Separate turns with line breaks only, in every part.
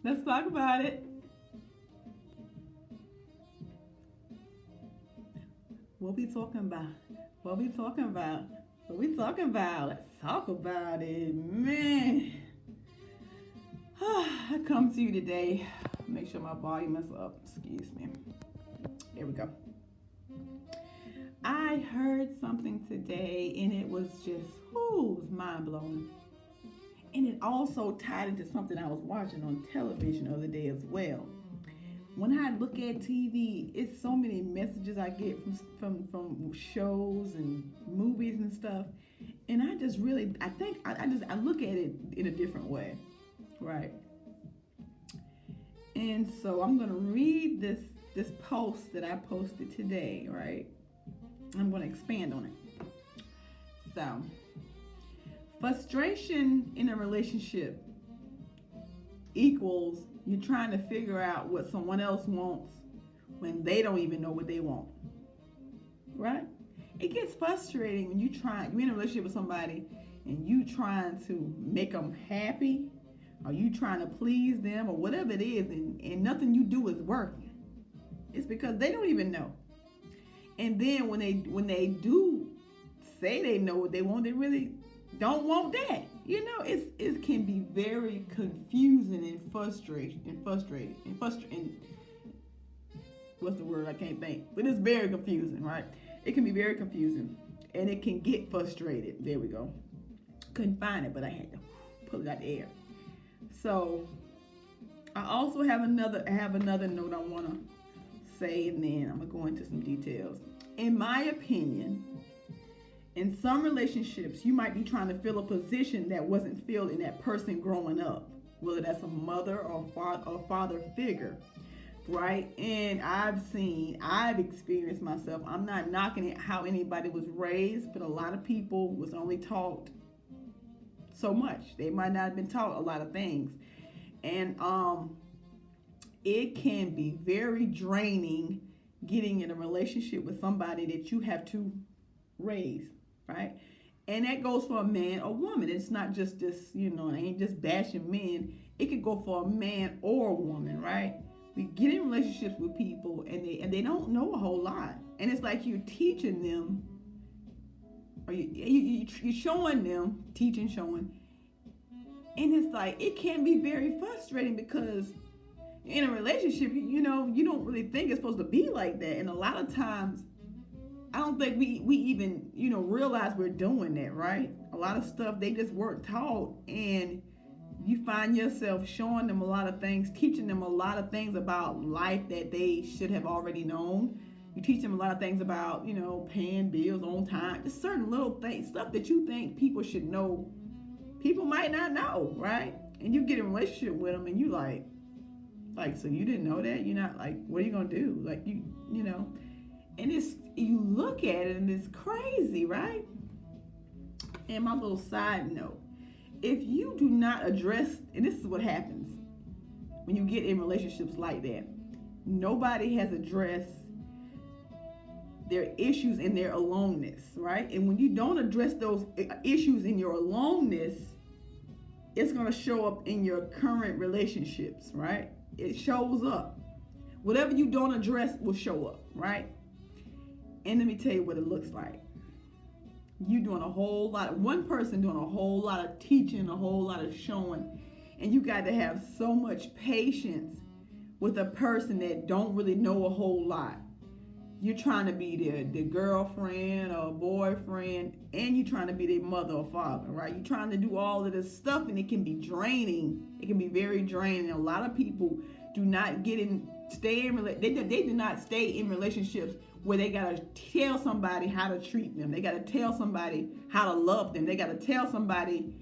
Let's talk about it. What we talking about? What we talking about? What we talking about? Let's talk about it, man. I come to you today. Make sure my volume is up. Excuse me. There we go. I heard something today, and it was just, it was mind blowing. And it also tied into something I was watching on television the other day as well. When I look at TV, it's so many messages I get from shows and movies and stuff, and I just really I look at it in a different way, right? And so I'm gonna read this post that I posted today, right? I'm gonna expand on it. So, frustration in a relationship equals you're trying to figure out what someone else wants when they don't even know what they want, right? It gets frustrating when you're in a relationship with somebody and you trying to make them happy, or you trying to please them, or whatever it is, and nothing you do is working. It's because they don't even know. And then when they do say they know what they want, they really don't want that. It can be very confusing and frustrating. What's the word? I can't think. But it's very confusing, right? It can be very confusing, and it can get frustrated. There we go. Couldn't find it, but I had to pull it out the air. So I also have another note I want to say, and then I'm gonna go into some details. In my opinion, in some relationships, you might be trying to fill a position that wasn't filled in that person growing up, whether that's a mother or father figure, right? And I've experienced myself. I'm not knocking it how anybody was raised, but a lot of people was only taught so much. They might not have been taught a lot of things, and it can be very draining getting in a relationship with somebody that you have to raise, right? And that goes for a man or woman. It's not just this, I ain't just bashing men. It could go for a man or a woman, right? We get in relationships with people and they don't know a whole lot. And it's like you're teaching them, or you're showing them, teaching, showing. And it's like, it can be very frustrating because in a relationship, you don't really think it's supposed to be like that. And a lot of times, I don't think we even, realize we're doing that, right? A lot of stuff they just weren't taught, and you find yourself showing them a lot of things, teaching them a lot of things about life that they should have already known. You teach them a lot of things about, paying bills on time, just certain little things, stuff that you think people should know. People might not know, right? And you get in a relationship with them, and you like, so you didn't know that? You're not like, what are you gonna do? Like and you look at it and it's crazy, right? And my little side note, if you do not address, and this is what happens when you get in relationships like that, nobody has addressed their issues in their aloneness, right? And when you don't address those issues in your aloneness, it's going to show up in your current relationships, right? It shows up. Whatever you don't address will show up, right? And let me tell you what it looks like. You doing one person doing a whole lot of teaching, a whole lot of showing, and you got to have so much patience with a person that don't really know a whole lot. You're trying to be their girlfriend or boyfriend, and you're trying to be their mother or father, right? You're trying to do all of this stuff, and it can be draining. It can be very draining. A lot of people do not they do not stay in relationships where they gotta tell somebody how to treat them. They gotta tell somebody how to love them. They gotta tell somebody,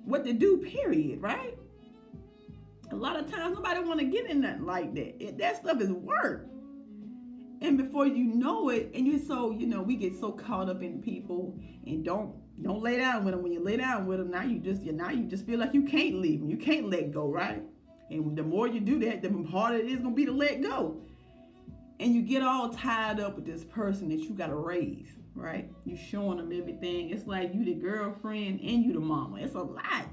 what to do, period, right? A lot of times nobody want to get in nothing like that. That stuff is work. And before you know it, and you're so, we get so caught up in people, and don't lay down with them. When you lay down with them, now you just feel like you can't leave them. You can't let go, right? And the more you do that, the harder it is going to be to let go. And you get all tied up with this person that you got to raise, right? You showing them everything. It's like you the girlfriend and you the mama. It's a lot.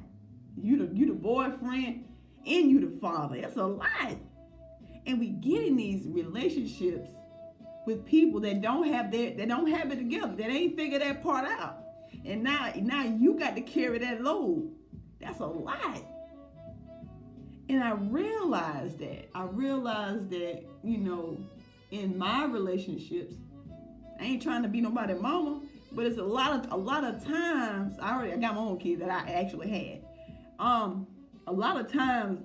You the boyfriend in you the Father. It's a lot. And we get in these relationships with people that don't have it together, that ain't figured that part out. And now you got to carry that load. That's a lot. And I realized that, in my relationships, I ain't trying to be nobody's mama, but it's a lot of times, I got my own kids that I actually had. A lot of times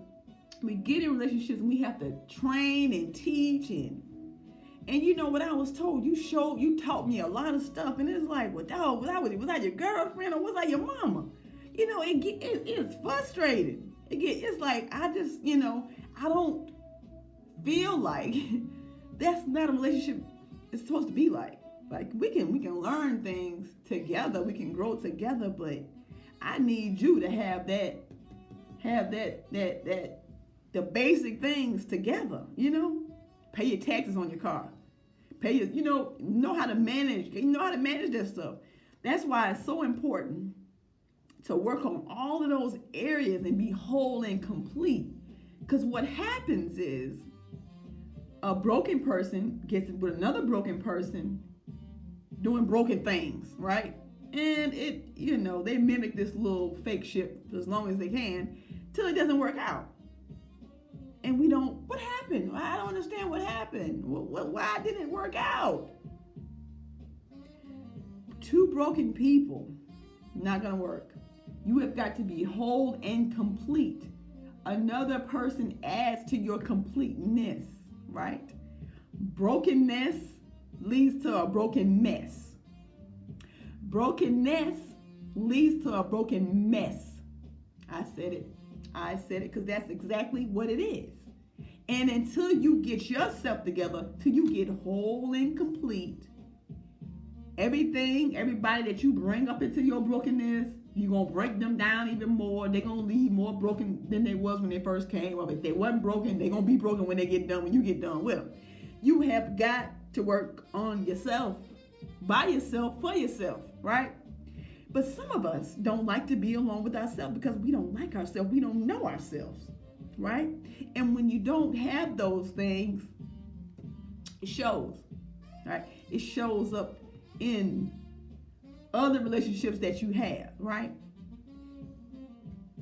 we get in relationships and we have to train and teach and you know what I was told, you taught me a lot of stuff, and it's like, well, dog, was that your girlfriend or was that your mama? It's frustrating. It's like, I just, I don't feel like that's not a relationship it's supposed to be like. Like, we can learn things together, we can grow together, but I need you to have that the basic things together, Pay your taxes on your car. Pay your, know how to manage that stuff. That's why it's so important to work on all of those areas and be whole and complete. Because what happens is a broken person gets with another broken person doing broken things, right? And they mimic this little fake shit as long as they can till it doesn't work out. And what happened? I don't understand what happened. Why didn't it work out? Two broken people, not gonna work. You have got to be whole and complete. Another person adds to your completeness, right? Brokenness leads to a broken mess. Brokenness leads to a broken mess. I said it because that's exactly what it is. And until you get yourself together, till you get whole and complete, everybody that you bring up into your brokenness, you're going to break them down even more. They're going to leave more broken than they was when they first came. Well, if they wasn't broken, they're going to be broken when you get done with them. You have got to work on yourself, by yourself, for yourself, right? But some of us don't like to be alone with ourselves because we don't like ourselves. We don't know ourselves, right? And when you don't have those things, it shows, right? It shows up in other relationships that you have, right?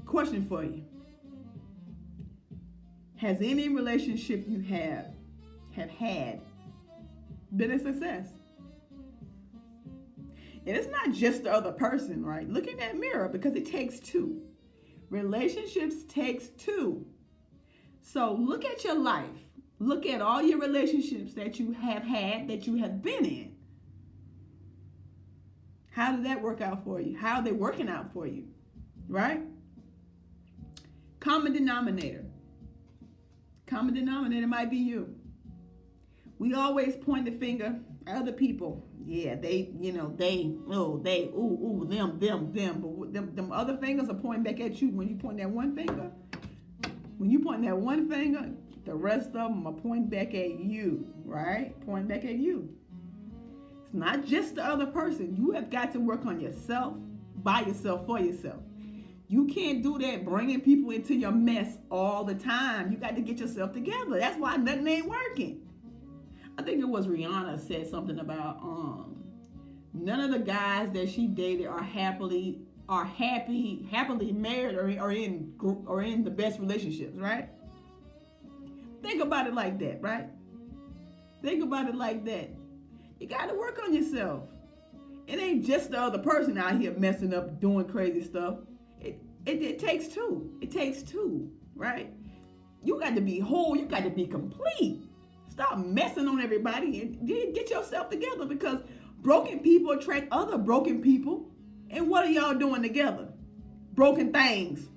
Question for you. Has any relationship you have had been a success? And it's not just the other person, right? Look in that mirror, because it takes two. Relationships takes two. So look at your life. Look at all your relationships that you have had, that you have been in. How did that work out for you? How are they working out for you? Right? Common denominator. Common denominator might be you. We always point the finger at other people. Yeah, them. But them other fingers are pointing back at you. When you point that one finger, the rest of them are pointing back at you, right? Pointing back at you. It's not just the other person. You have got to work on yourself, by yourself, for yourself. You can't do that bringing people into your mess all the time. You got to get yourself together. That's why nothing ain't working. I think it was Rihanna said something about none of the guys that she dated are happily married or in the best relationships, right? Think about it like that, right? Think about it like that. You got to work on yourself. It ain't just the other person out here messing up, doing crazy stuff. It takes two. It takes two, right? You got to be whole. You got to be complete. Stop messing on everybody and get yourself together, because broken people attract other broken people. And what are y'all doing together? Broken things.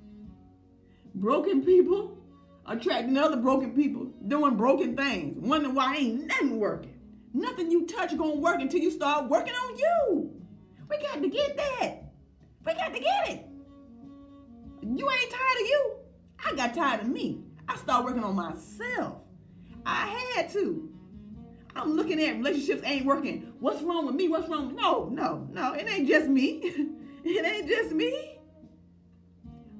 Broken people attracting other broken people, doing broken things. Wondering why ain't nothing working. Nothing you touch gonna work until you start working on you. We got to get that. We got to get it. You ain't tired of you. I got tired of me. I started working on myself. I had to. I'm looking at relationships ain't working. What's wrong with me? What's wrong with No. It ain't just me. It ain't just me.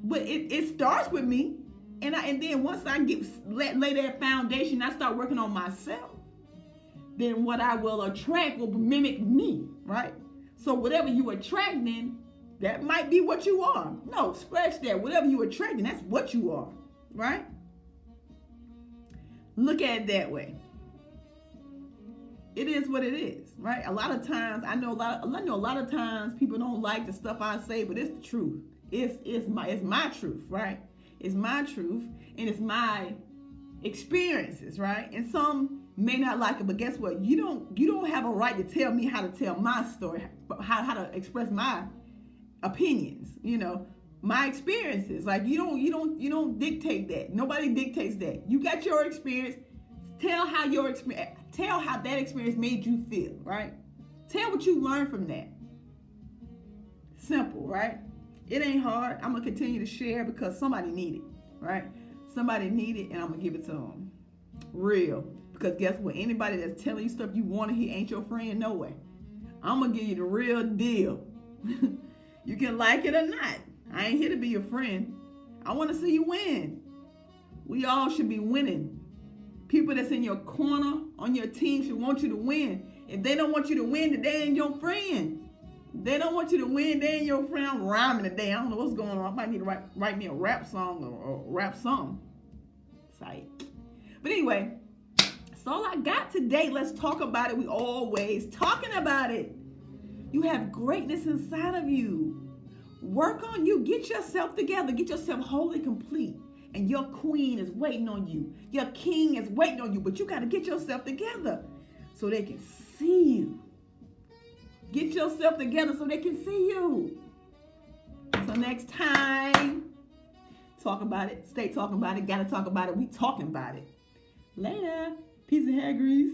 But it starts with me. And then once I lay that foundation, I start working on myself, then what I will attract will mimic me, right? So whatever you attracting, that might be what you are. No, scratch that. Whatever you attracting, that's what you are, right? Look at it that way. It is what it is, right? A lot of times, I know a lot of times people don't like the stuff I say, but it's the truth. It's my truth, right? It's my truth, and it's my experiences, right? And some may not like it, but guess what? You don't have a right to tell me how to tell my story, how to express my opinions, my experiences. Like you don't dictate that. Nobody dictates that. You got your experience. Tell how that experience made you feel, right? Tell what you learned from that. Simple, right? It ain't hard. I'm gonna continue to share because somebody need it, right? Somebody need it, and I'm gonna give it to them. Real. Because guess what? Anybody that's telling you stuff you want to hear ain't your friend, no way. I'm gonna give you the real deal. You can like it or not. I ain't here to be your friend. I want to see you win. We all should be winning. People that's in your corner, on your team, should want you to win. If they don't want you to win, then they ain't your friend. They don't want you to win, they ain't your friend. I'm rhyming today. I don't know what's going on. I might need to write me a rap song or rap song. Sight. But anyway, that's all I got today. Let's talk about it. We always talking about it. You have greatness inside of you. Work on you. Get yourself together. Get yourself wholly complete. And your queen is waiting on you. Your king is waiting on you. But you got to get yourself together so they can see you. Get yourself together so they can see you. So next time, talk about it. Stay talking about it. Got to talk about it. We talking about it. Later. Peace and hair grease.